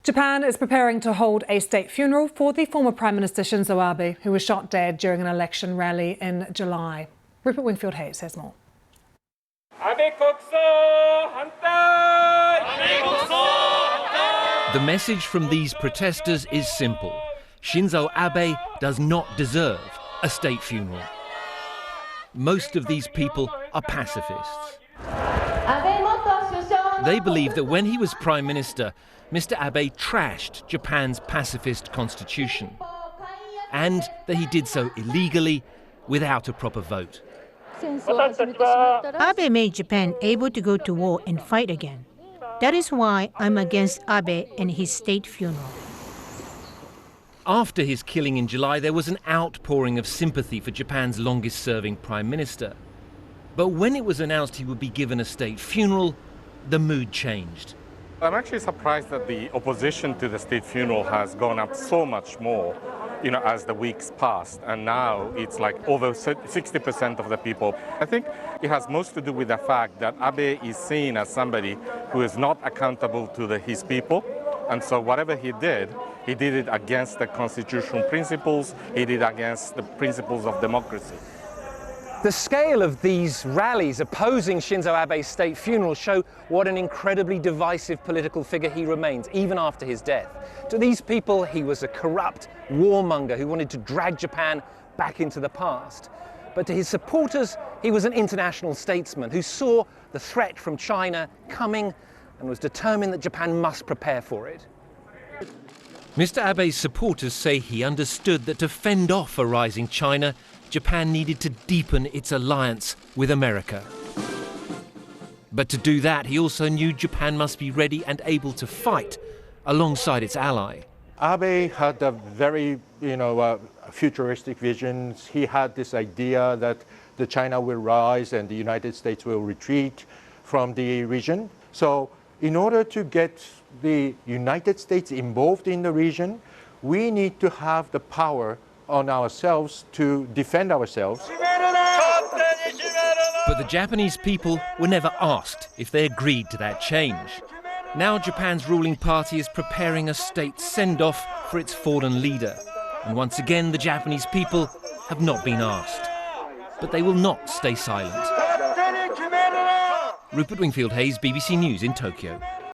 Japan is preparing to hold a state funeral for the former Prime Minister Shinzo Abe, who was shot dead during an election rally in July. Rupert Wingfield-Hayes says more. The message from these protesters is simple. Shinzo Abe does not deserve a state funeral. Most of these people are pacifists. They believe that when he was Prime Minister, Mr. Abe trashed Japan's pacifist constitution, and that he did so illegally without a proper vote. Abe made Japan able to go to war and fight again. That is why I'm against Abe and his state funeral. After his killing in July, there was an outpouring of sympathy for Japan's longest-serving Prime Minister. But when it was announced he would be given a state funeral, the mood changed. I'm actually surprised that the opposition to the state funeral has gone up so much more, as the weeks passed, and now it's like over 60% of the people. I think it has most to do with the fact that Abe is seen as somebody who is not accountable to his people, and so whatever he did it against the constitutional principles, he did against the principles of democracy. The scale of these rallies opposing Shinzo Abe's state funeral show what an incredibly divisive political figure he remains, even after his death. To these people, he was a corrupt warmonger who wanted to drag Japan back into the past. But to his supporters, he was an international statesman who saw the threat from China coming and was determined that Japan must prepare for it. Mr. Abe's supporters say he understood that to fend off a rising China, Japan needed to deepen its alliance with America. But to do that, he also knew Japan must be ready and able to fight alongside its ally. Abe had a very, futuristic visions. He had this idea that the China will rise and the United States will retreat from the region. So in order to get the United States involved in the region, we need to have the power on ourselves to defend ourselves. But the Japanese people were never asked if they agreed to that change. Now Japan's ruling party is preparing a state send-off for its fallen leader. And once again, the Japanese people have not been asked. But they will not stay silent. Rupert Wingfield-Hayes, BBC News in Tokyo.